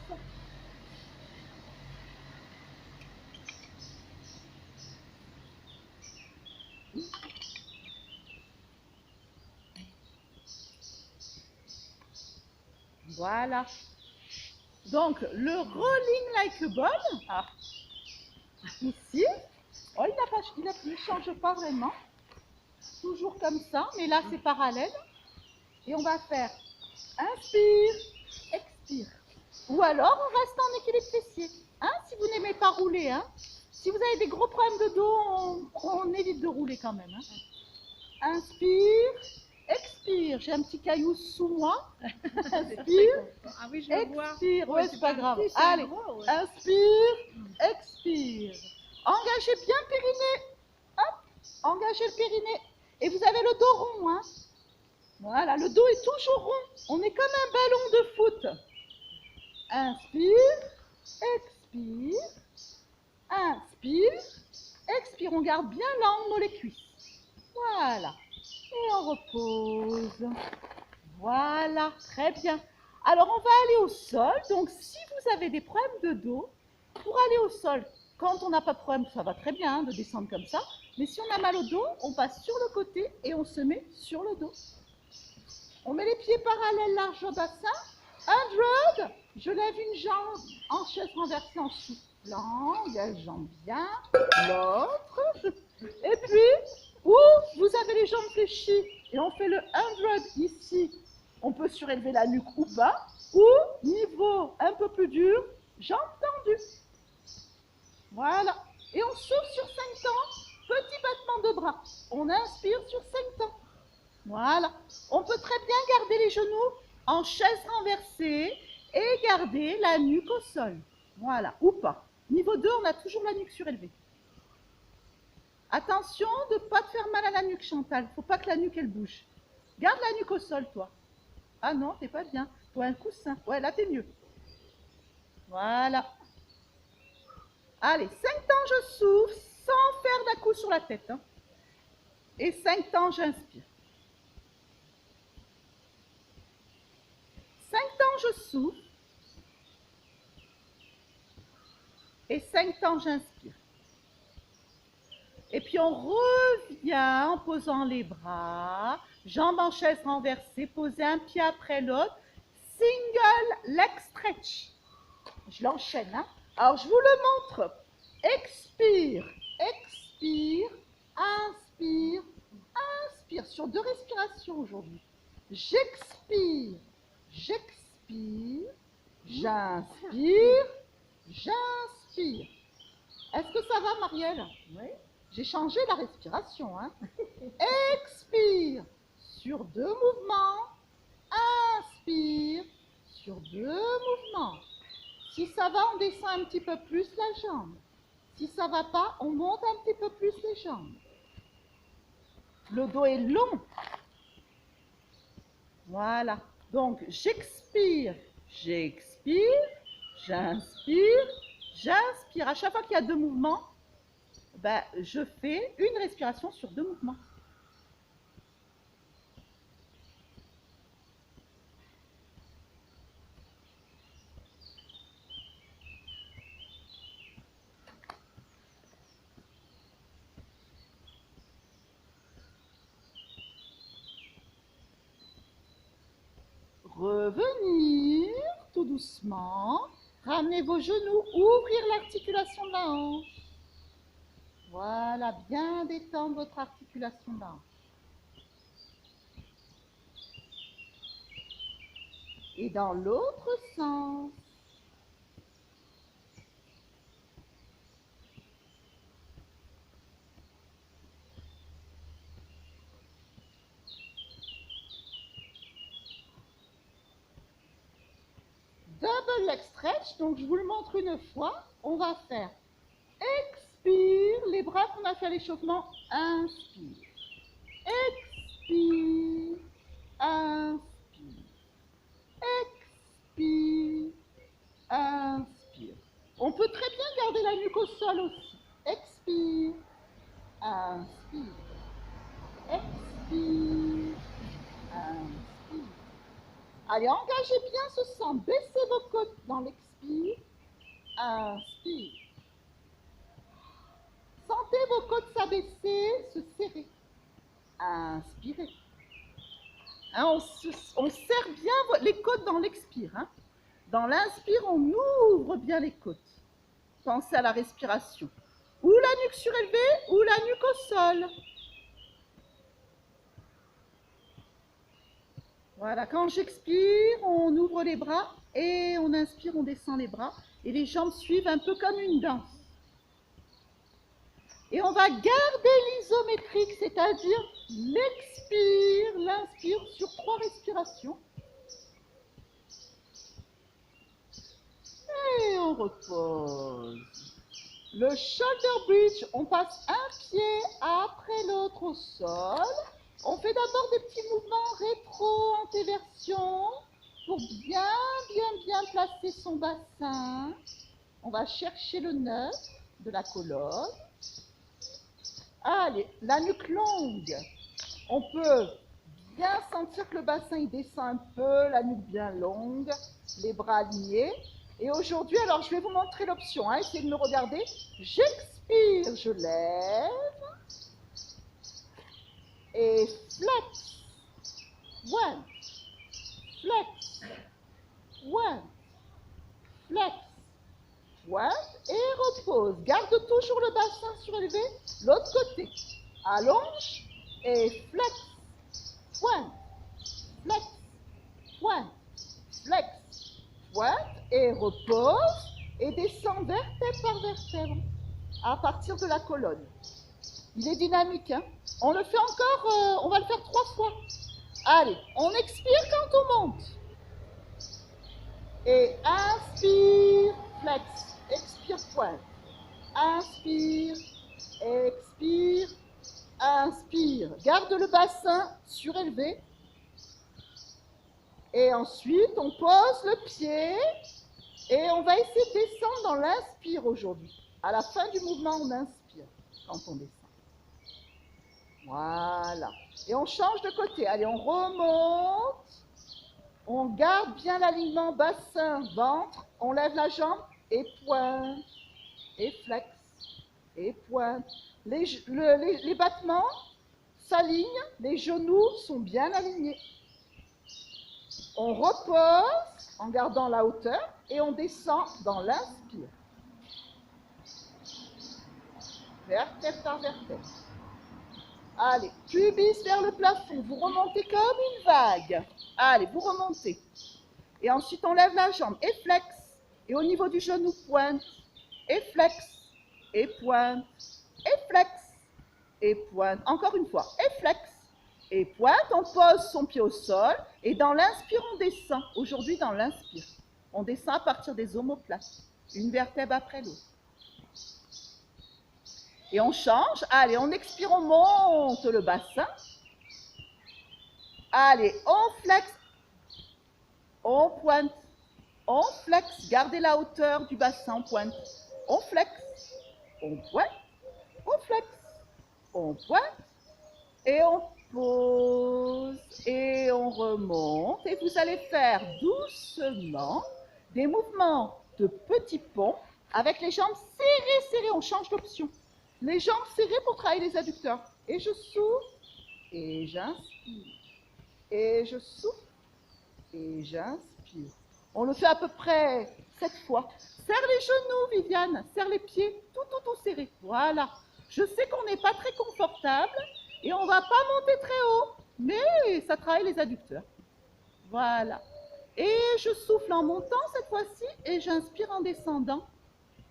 Voilà. Donc, le rolling like a ball, ici, oh, il ne change pas vraiment. Toujours comme ça, mais là, c'est parallèle. Et on va faire inspire, expire. Ou alors, on reste en équilibre fessier. Hein, si vous n'aimez pas rouler, hein. Si vous avez des gros problèmes de dos, on évite de rouler quand même. Hein. Inspire, expire. J'ai un petit caillou sous moi. Inspire, Ah oui, je le vois. expire. Ouais, c'est pas grave. petit, c'est Allez, gros, ouais. inspire, expire. Engagez bien le périnée. Hop, engagez le périnée. Et vous avez le dos rond. Hein. Voilà, le dos est toujours rond. On est comme un ballon de foot. Inspire, expire, inspire, expire. On garde bien l'angle dans les cuisses. Voilà. Et on repose. Voilà, très bien. Alors, on va aller au sol. Donc, si vous avez des problèmes de dos, pour aller au sol, quand on n'a pas de problème, ça va très bien hein, de descendre comme ça. Mais si on a mal au dos, on passe sur le côté et on se met sur le dos. On met les pieds parallèles large au bassin. 100. Je lève une jambe en chaise renversée en soufflant, gageant bien l'autre. Et puis, ou vous avez les jambes fléchies et on fait le 100 ici. On peut surélever la nuque ou pas. Ou, niveau un peu plus dur, jambes tendues. Voilà. Et on souffle sur 5 temps. Petit battement de bras. On inspire sur 5 temps. Voilà. On peut très bien garder les genoux en chaise renversée et garder la nuque au sol. Voilà, ou pas. Niveau 2, on a toujours la nuque surélevée. Attention de ne pas te faire mal à la nuque, Chantal. Faut pas que la nuque, elle bouge. Garde la nuque au sol, toi. Ah non, t'es pas bien. Toi, un coussin. Ouais, là, t'es mieux. Voilà. Allez, 5 temps, je souffle sans faire d'un coup sur la tête. Hein. Et 5 temps, j'inspire. 5 temps, je souffle. Et 5 temps, j'inspire. Et puis, on revient en posant les bras, jambes en chaise renversée, poser un pied après l'autre. Single leg stretch. Je l'enchaîne. Hein. Alors, je vous le montre. Expire, expire, inspire, inspire. Sur 2 respirations aujourd'hui. J'expire, j'expire, j'inspire, j'inspire. Est-ce que ça va, Marielle? Oui. J'ai changé la respiration. Hein. Expire sur 2 mouvements. Inspire sur 2 mouvements. Si ça va, on descend un petit peu plus la jambe. Si ça ne va pas, on monte un petit peu plus les jambes. Le dos est long. Voilà. Donc, j'expire, j'expire, j'inspire, j'inspire. À chaque fois qu'il y a 2 mouvements, ben, je fais une respiration sur 2 mouvements. Revenir tout doucement. Ramenez vos genoux, ouvrir l'articulation de la hanche. Voilà, bien détendre votre articulation de la hanche. Et dans l'autre sens. Double leg stretch, donc je vous le montre une fois. On va faire expire, les bras qu'on a fait à l'échauffement, inspire. Expire, inspire. Expire, inspire. On peut très bien garder la nuque au sol aussi. Expire, inspire. Expire, inspire. Allez, engagez bien ce sang. Baissez vos côtes dans l'expire. Inspire. Sentez vos côtes s'abaisser, se serrer. Inspirez. Hein, on serre bien les côtes dans l'expire. Hein. Dans l'inspire, on ouvre bien les côtes. Pensez à la respiration. Ou la nuque surélevée, ou la nuque au sol. Voilà, quand j'expire, on ouvre les bras et on inspire, on descend les bras. Et les jambes suivent un peu comme une danse. Et on va garder l'isométrique, c'est-à-dire l'expire, l'inspire sur 3 respirations. Et on repose. Le shoulder bridge, on passe un pied après l'autre au sol. On fait d'abord des petits mouvements rétro-antéversion pour bien placer son bassin. On va chercher le neutre de la colonne. Allez, la nuque longue. On peut bien sentir que le bassin il descend un peu, la nuque bien longue, les bras alignés. Et aujourd'hui, alors je vais vous montrer l'option. Hein, essayez de me regarder. J'expire, je lève. Et flex. One. Flex. One. Flex. One. Et repose. Garde toujours le bassin surélevé. L'autre côté. Allonge. Et flex. One. Flex. One. Flex. One. Et repose. Et descend vertèbre par vertèbre. À partir de la colonne. Il est dynamique. Hein. On le fait encore, on va le faire 3 fois. Allez, on expire quand on monte. Et inspire, flex. Expire, pointe. Inspire, expire, inspire. Garde le bassin surélevé. Et ensuite, on pose le pied. Et on va essayer de descendre dans l'inspire aujourd'hui. À la fin du mouvement, on inspire quand on descend. Voilà. Et on change de côté. Allez, on remonte. On garde bien l'alignement bassin, ventre. On lève la jambe et pointe. Et flex. Et pointe. Les battements s'alignent. Les genoux sont bien alignés. On repose en gardant la hauteur et on descend dans l'inspire. Vertèbre par vertèbre. Allez, pubis vers le plafond. Vous remontez comme une vague. Allez, vous remontez. Et ensuite, on lève la jambe et flex. Et au niveau du genou, pointe. Et flex. Et pointe. Et flex. Et pointe. Encore une fois. Et flex. Et pointe. On pose son pied au sol. Et dans l'inspire, on descend. Aujourd'hui, dans l'inspire, on descend à partir des omoplates. Une vertèbre après l'autre. Et on change. Allez, on expire, on monte le bassin. Allez, on flex. On pointe. On flex. Gardez la hauteur du bassin, on pointe. On flex. On pointe. On flex. On pointe. Et on pose. Et on remonte. Et vous allez faire doucement des mouvements de petits ponts avec les jambes serrées, serrées. On change d'option. Les jambes serrées pour travailler les adducteurs. Et je souffle. Et j'inspire. Et je souffle. Et j'inspire. On le fait à peu près 7 fois. Serre les genoux, Viviane. Serre les pieds. Tout serré. Voilà. Je sais qu'on n'est pas très confortable et on ne va pas monter très haut. Mais ça travaille les adducteurs. Voilà. Et je souffle en montant cette fois-ci et j'inspire en descendant.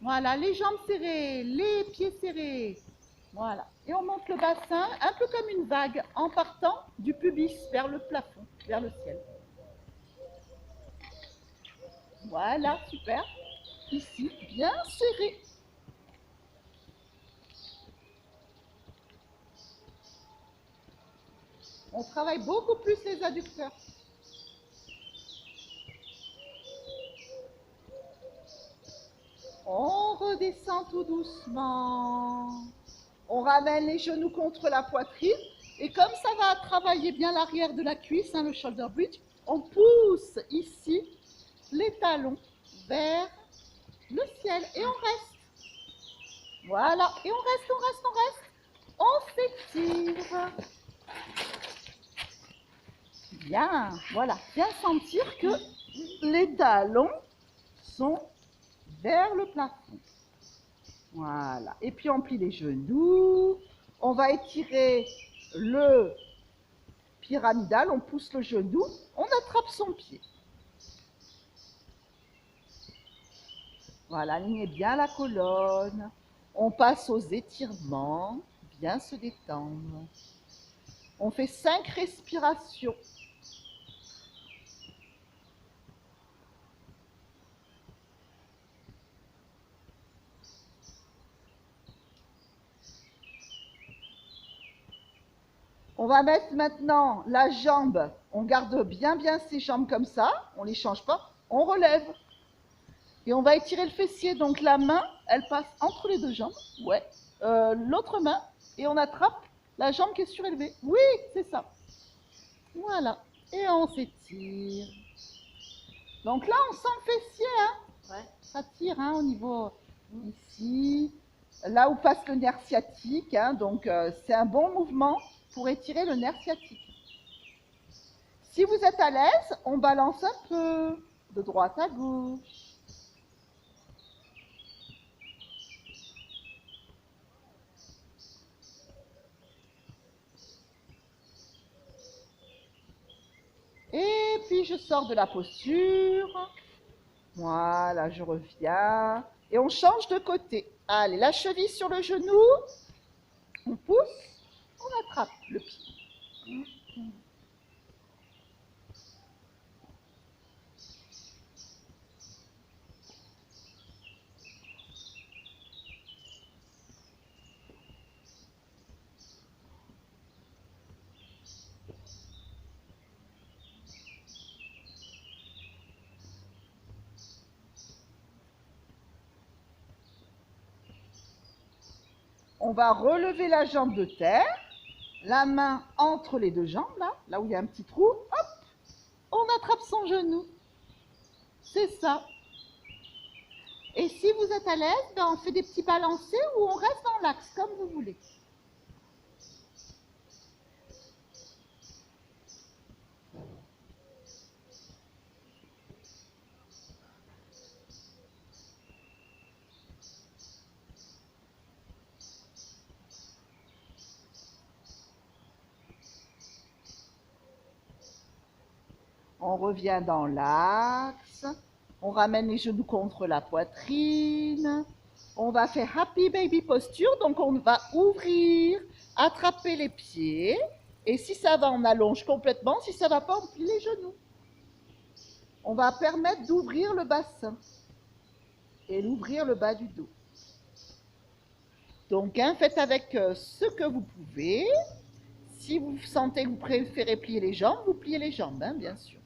Voilà, les jambes serrées, les pieds serrés. Voilà. Et on monte le bassin un peu comme une vague en partant du pubis vers le plafond, vers le ciel. Voilà, super. Ici, bien serré. On travaille beaucoup plus les adducteurs. On redescend tout doucement. On ramène les genoux contre la poitrine. Et comme ça va travailler bien l'arrière de la cuisse, le shoulder bridge, on pousse ici les talons vers le ciel. Et on reste. Voilà. Et on reste, on reste, on reste. On s'étire. Bien. Voilà. Bien sentir que les talons sont vers le plafond. Voilà. Et puis on plie les genoux. On va étirer le pyramidal. On pousse le genou. On attrape son pied. Voilà. Alignez bien la colonne. On passe aux étirements. Bien se détendre. On fait 5 respirations. On va mettre maintenant la jambe, on garde bien ses jambes comme ça, on ne les change pas, on relève. Et on va étirer le fessier, donc la main, elle passe entre les 2 jambes, ouais, l'autre main, et on attrape la jambe qui est surélevée. Oui, c'est ça. Voilà, et on s'étire. Donc là, on sent le fessier, hein. Ouais. Ça tire hein, au niveau ici, là où passe le nerf sciatique, hein, donc c'est un bon mouvement pour étirer le nerf sciatique. Si vous êtes à l'aise, on balance un peu de droite à gauche. Et puis je sors de la posture. Voilà, je reviens. Et on change de côté. Allez, la cheville sur le genou. On pousse, on attrape le pied. On va relever la jambe de terre, la main entre les deux jambes, là où il y a un petit trou, hop, on attrape son genou. C'est ça. Et si vous êtes à l'aise, ben on fait des petits balancés ou on reste dans l'axe, comme vous voulez. On revient dans l'axe. On ramène les genoux contre la poitrine. On va faire Happy Baby Posture. Donc, on va ouvrir, attraper les pieds. Et si ça va, on allonge complètement. Si ça ne va pas, on plie les genoux. On va permettre d'ouvrir le bassin et d'ouvrir le bas du dos. Donc, faites avec ce que vous pouvez. Si vous sentez que vous préférez plier les jambes, vous pliez les jambes, bien sûr.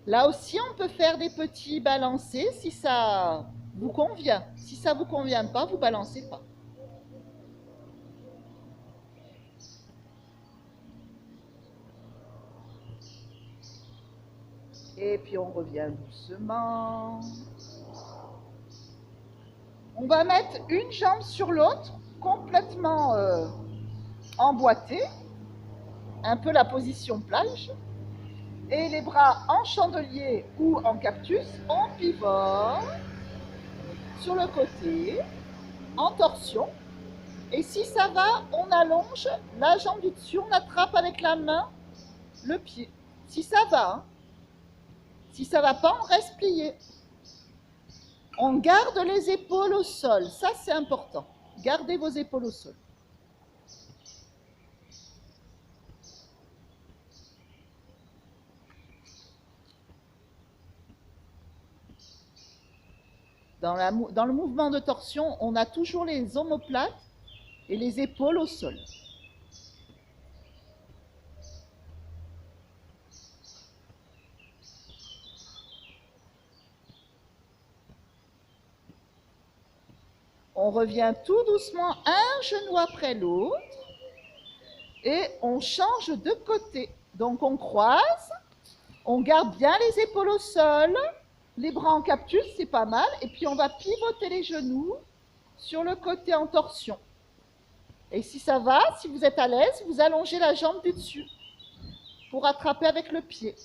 Là aussi, on peut faire des petits balancés si ça vous convient. Si ça ne vous convient pas, vous ne balancez pas. Et puis on revient doucement. On va mettre une jambe sur l'autre, complètement emboîtée. Un peu la position plage. Et les bras en chandelier ou en cactus, on pivote sur le côté, en torsion. Et si ça va, on allonge la jambe du dessus, on attrape avec la main le pied. Si ça va, Si ça ne va pas, on reste plié. On garde les épaules au sol, ça c'est important. Gardez vos épaules au sol. Dans le mouvement de torsion, on a toujours les omoplates et les épaules au sol. On revient tout doucement un genou après l'autre et on change de côté. Donc on croise, on garde bien les épaules au sol, les bras en cactus, c'est pas mal, et puis on va pivoter les genoux sur le côté en torsion. Et si ça va, si vous êtes à l'aise, vous allongez la jambe du dessus pour attraper avec le pied.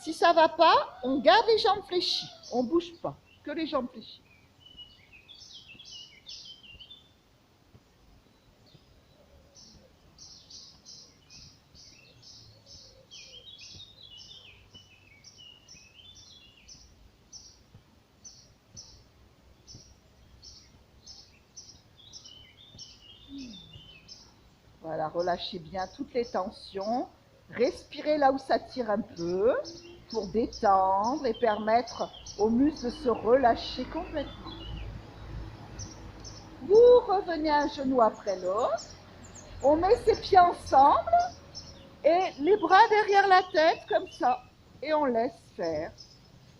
Si ça ne va pas, on garde les jambes fléchies, on ne bouge pas, que les jambes fléchies. Voilà, relâchez bien toutes les tensions. Respirez là où ça tire un peu pour détendre et permettre aux muscles de se relâcher complètement. Vous revenez un genou après l'autre. On met ses pieds ensemble et les bras derrière la tête comme ça. Et on laisse faire.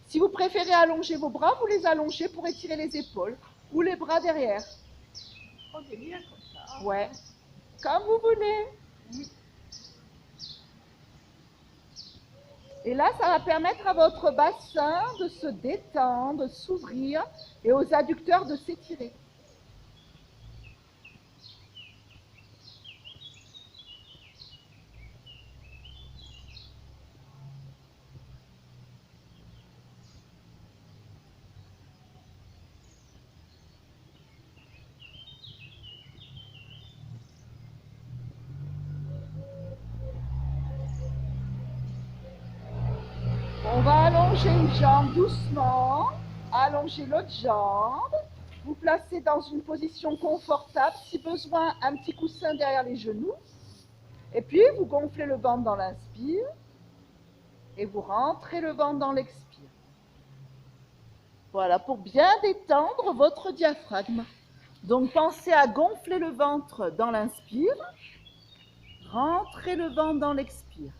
Si vous préférez allonger vos bras, vous les allongez pour étirer les épaules ou les bras derrière. Oh, c'est bien comme ça. Ouais, comme vous voulez. Et là, ça va permettre à votre bassin de se détendre, de s'ouvrir et aux adducteurs de s'étirer. On allongez une jambe doucement, allongez l'autre jambe. Vous placez dans une position confortable, si besoin, un petit coussin derrière les genoux. Et puis, vous gonflez le ventre dans l'inspire et vous rentrez le ventre dans l'expire. Voilà, pour bien détendre votre diaphragme. Donc, pensez à gonfler le ventre dans l'inspire, rentrez le ventre dans l'expire.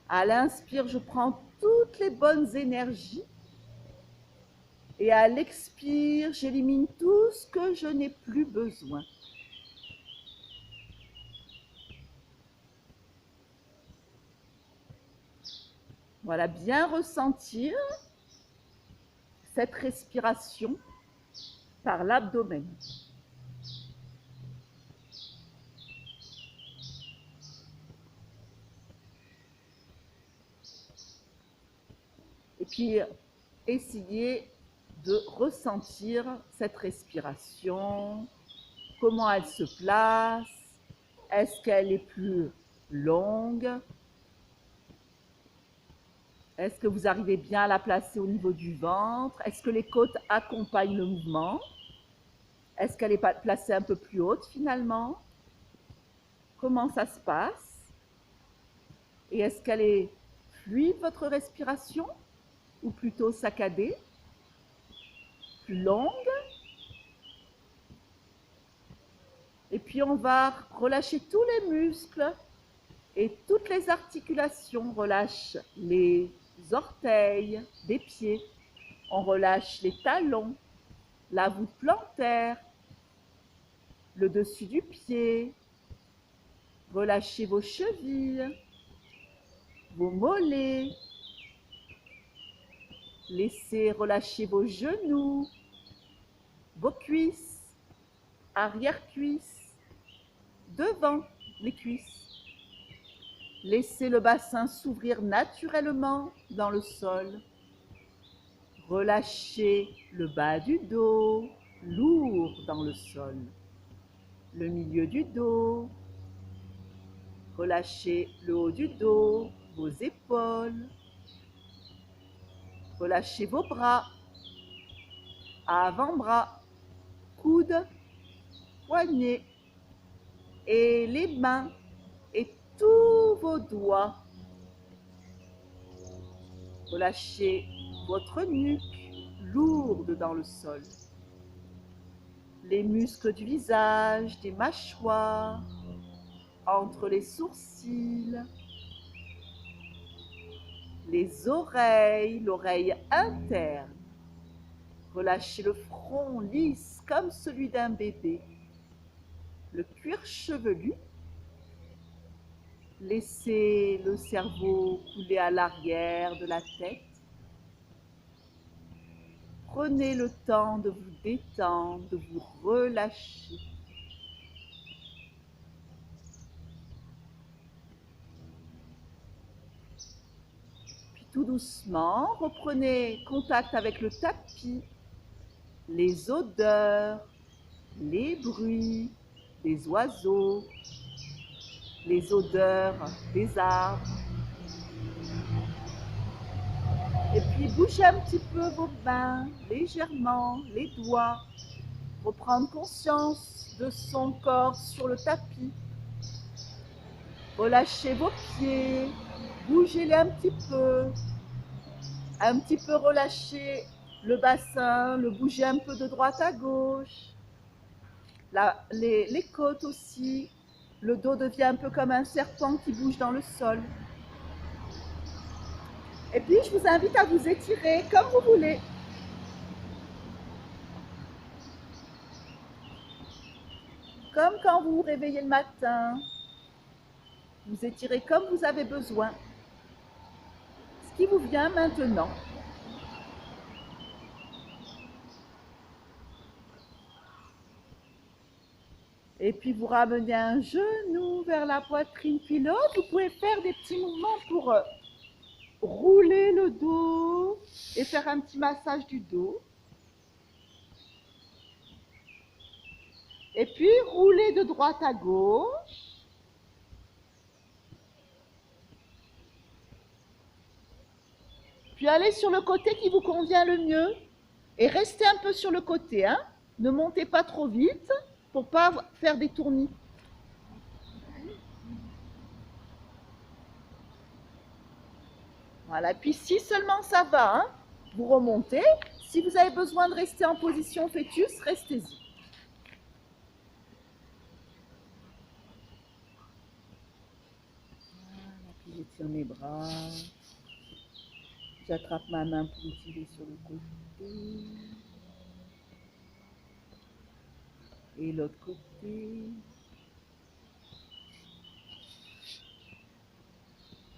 À l'inspire, je prends toutes les bonnes énergies. Et à l'expire, j'élimine tout ce que je n'ai plus besoin. Voilà, bien ressentir cette respiration par l'abdomen. Et puis, essayez de ressentir cette respiration, comment elle se place, est-ce qu'elle est plus longue, est-ce que vous arrivez bien à la placer au niveau du ventre, est-ce que les côtes accompagnent le mouvement, est-ce qu'elle est placée un peu plus haute finalement, comment ça se passe, et est-ce qu'elle est fluide votre respiration ou plutôt saccadée, plus longue. Et puis on va relâcher tous les muscles et toutes les articulations. On relâche les orteils des pieds, on relâche les talons, la voûte plantaire, le dessus du pied. Relâchez vos chevilles, vos mollets. Laissez relâcher vos genoux, vos cuisses, arrière-cuisses, devant les cuisses. Laissez le bassin s'ouvrir naturellement dans le sol. Relâchez le bas du dos, lourd dans le sol. Le milieu du dos. Relâchez le haut du dos, vos épaules. Relâchez vos bras, avant-bras, coudes, poignets et les mains et tous vos doigts. Relâchez votre nuque lourde dans le sol. Les muscles du visage, des mâchoires, entre les sourcils, les oreilles, l'oreille interne. Relâchez le front lisse comme celui d'un bébé. Le cuir chevelu. Laissez le cerveau couler à l'arrière de la tête. Prenez le temps de vous détendre, de vous relâcher. Puis tout doucement, reprenez contact avec le tapis, les odeurs, les bruits des oiseaux, les odeurs des arbres. Et puis bougez un petit peu vos mains, légèrement, les doigts. Reprendre conscience de son corps sur le tapis. Relâchez vos pieds, bougez-les un petit peu. Un petit peu relâcher le bassin, le bouger un peu de droite à gauche. Les côtes aussi. Le dos devient un peu comme un serpent qui bouge dans le sol. Et puis, je vous invite à vous étirer comme vous voulez. Comme quand vous vous réveillez le matin. Vous étirez comme vous avez besoin. Ce qui vous vient maintenant. Et puis, vous ramenez un genou vers la poitrine, puis l'autre. Vous pouvez faire des petits mouvements pour rouler le dos et faire un petit massage du dos. Et puis, rouler de droite à gauche. Puis allez sur le côté qui vous convient le mieux. Et restez un peu sur le côté, hein. Ne montez pas trop vite pour pas faire des tournis. Voilà, puis si seulement ça va, hein, vous remontez. Si vous avez besoin de rester en position fœtus, restez-y. Voilà, puis j'étire mes bras. J'attrape ma main pour tirer sur le côté. Et l'autre côté.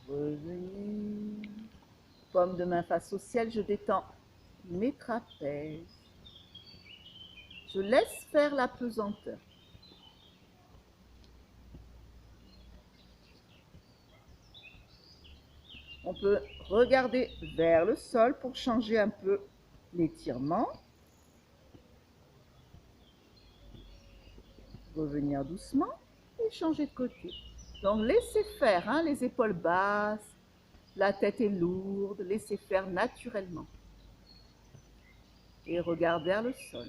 Revenez. Paume de main face au ciel, je détends mes trapèzes. Je laisse faire la pesanteur. On peut regarder vers le sol pour changer un peu l'étirement. Revenir doucement et changer de côté. Donc laissez faire, hein, les épaules basses, la tête est lourde, laissez faire naturellement. Et regarde vers le sol.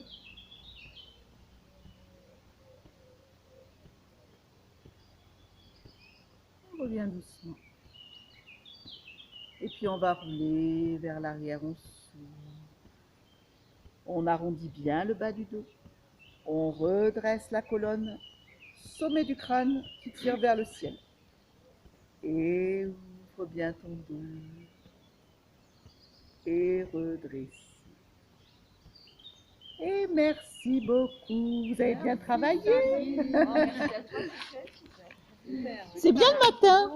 On revient doucement. Et puis on va rouler vers l'arrière, on souffle. On arrondit bien le bas du dos. On redresse la colonne, sommet du crâne qui tire vers le ciel. Et ouvre bien ton dos. Et redresse. Et merci beaucoup. Vous avez bien travaillé. Merci à toi, C'est bien le matin.